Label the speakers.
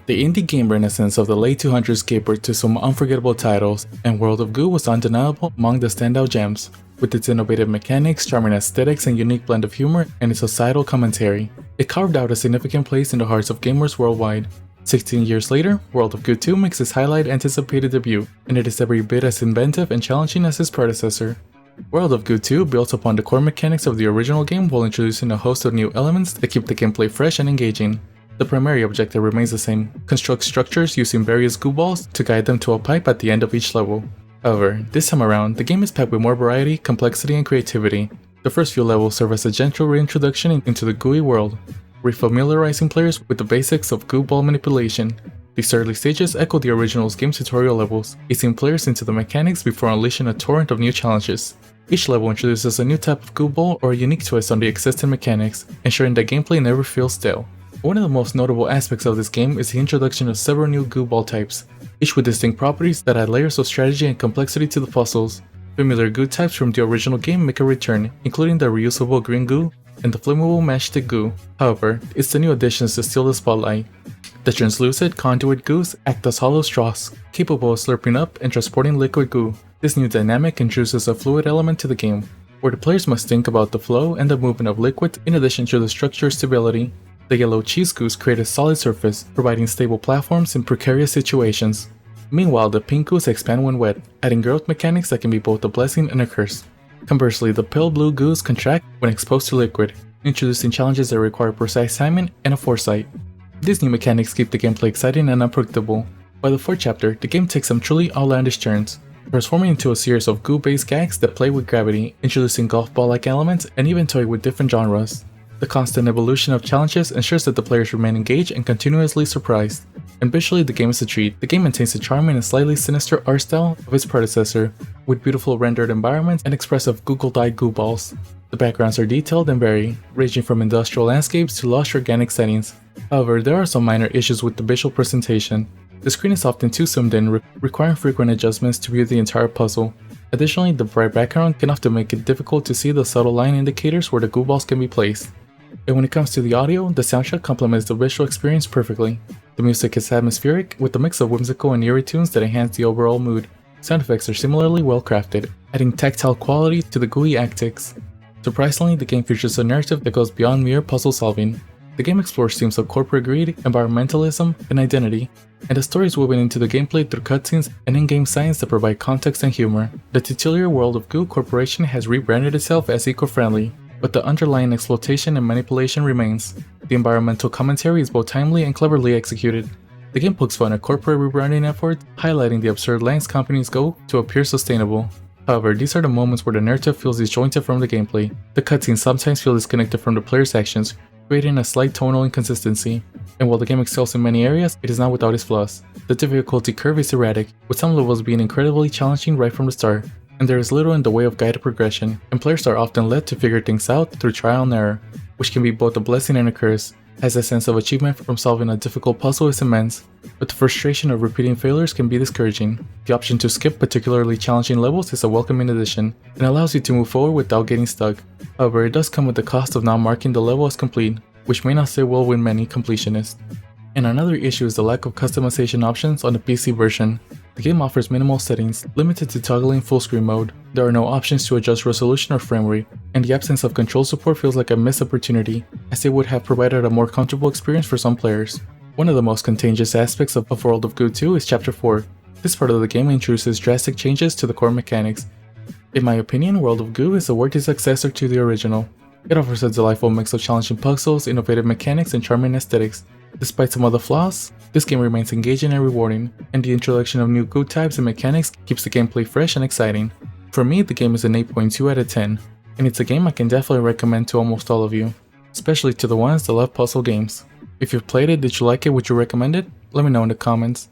Speaker 1: The indie game renaissance of the late 200s capered to some unforgettable titles, and World of Goo was undeniable among the standout gems, with its innovative mechanics, charming aesthetics, and unique blend of humor and its societal commentary. It carved out a significant place in the hearts of gamers worldwide. 16 years later, World of Goo 2 makes its highly anticipated debut, and it is every bit as inventive and challenging as its predecessor. World of Goo 2 builds upon the core mechanics of the original game while introducing a host of new elements that keep the gameplay fresh and engaging. The primary objective remains the same: construct structures using various goo balls to guide them to a pipe at the end of each level. However, this time around, the game is packed with more variety, complexity, and creativity. The first few levels serve as a gentle reintroduction into the gooey world, refamiliarizing players with the basics of goo ball manipulation. These early stages echo the original's game tutorial levels, easing players into the mechanics before unleashing a torrent of new challenges. Each level introduces a new type of goo ball or a unique twist on the existing mechanics, ensuring that gameplay never feels stale. One of the most notable aspects of this game is the introduction of several new goo ball types, each with distinct properties that add layers of strategy and complexity to the puzzles. Familiar goo types from the original game make a return, including the reusable green goo and the flammable matchstick goo. However, it's the new additions that steal the spotlight. The translucent conduit goos act as hollow straws, capable of slurping up and transporting liquid goo. This new dynamic introduces a fluid element to the game, where the players must think about the flow and the movement of liquid in addition to the structure stability. The yellow cheese goos create a solid surface, providing stable platforms in precarious situations. Meanwhile, the pink goos expand when wet, adding growth mechanics that can be both a blessing and a curse. Conversely, the pale blue goos contract when exposed to liquid, introducing challenges that require precise timing and a foresight. These new mechanics keep the gameplay exciting and unpredictable. By the fourth chapter, the game takes some truly outlandish turns, transforming into a series of goo-based gags that play with gravity, introducing golf ball-like elements and even toy with different genres. The constant evolution of challenges ensures that the players remain engaged and continuously surprised. And visually, the game is a treat. The game maintains the charming and slightly sinister art style of its predecessor, with beautiful rendered environments and expressive Google-dyed goo balls. The backgrounds are detailed and vary, ranging from industrial landscapes to lush organic settings. However, there are some minor issues with the visual presentation. The screen is often too zoomed in, requiring frequent adjustments to view the entire puzzle. Additionally, the bright background can often make it difficult to see the subtle line indicators where the goo balls can be placed. And when it comes to the audio, the soundtrack complements the visual experience perfectly. The music is atmospheric, with a mix of whimsical and eerie tunes that enhance the overall mood. Sound effects are similarly well crafted, adding tactile quality to the gooey antics. Surprisingly, the game features a narrative that goes beyond mere puzzle solving. The game explores themes of corporate greed, environmentalism, and identity, and the story is woven into the gameplay through cutscenes and in-game science that provide context and humor. The titular World of Goo Corporation has rebranded itself as eco-friendly, but the underlying exploitation and manipulation remains. The environmental commentary is both timely and cleverly executed. The game pokes fun at corporate rebranding efforts, highlighting the absurd lengths companies go to appear sustainable. However, these are the moments where the narrative feels disjointed from the gameplay. The cutscenes sometimes feel disconnected from the player's actions, creating a slight tonal inconsistency. And while the game excels in many areas, it is not without its flaws. The difficulty curve is erratic, with some levels being incredibly challenging right from the start, and there is little in the way of guided progression, and players are often led to figure things out through trial and error, which can be both a blessing and a curse, as the sense of achievement from solving a difficult puzzle is immense, but the frustration of repeating failures can be discouraging. The option to skip particularly challenging levels is a welcoming addition, and allows you to move forward without getting stuck. However, it does come with the cost of not marking the level as complete, which may not sit well with many completionists. And another issue is the lack of customization options on the PC version. The game offers minimal settings, limited to toggling full screen mode. There are no options to adjust resolution or frame rate, and the absence of control support feels like a missed opportunity, as it would have provided a more comfortable experience for some players. One of the most contagious aspects of World of Goo 2 is Chapter 4. This part of the game introduces drastic changes to the core mechanics. In my opinion, World of Goo is a worthy successor to the original. It offers a delightful mix of challenging puzzles, innovative mechanics, and charming aesthetics. Despite some of the flaws, this game remains engaging and rewarding, and the introduction of new goo types and mechanics keeps the gameplay fresh and exciting. For me, the game is an 8.2 out of 10, and it's a game I can definitely recommend to almost all of you, especially to the ones that love puzzle games. If you've played it, did you like it, would you recommend it? Let me know in the comments.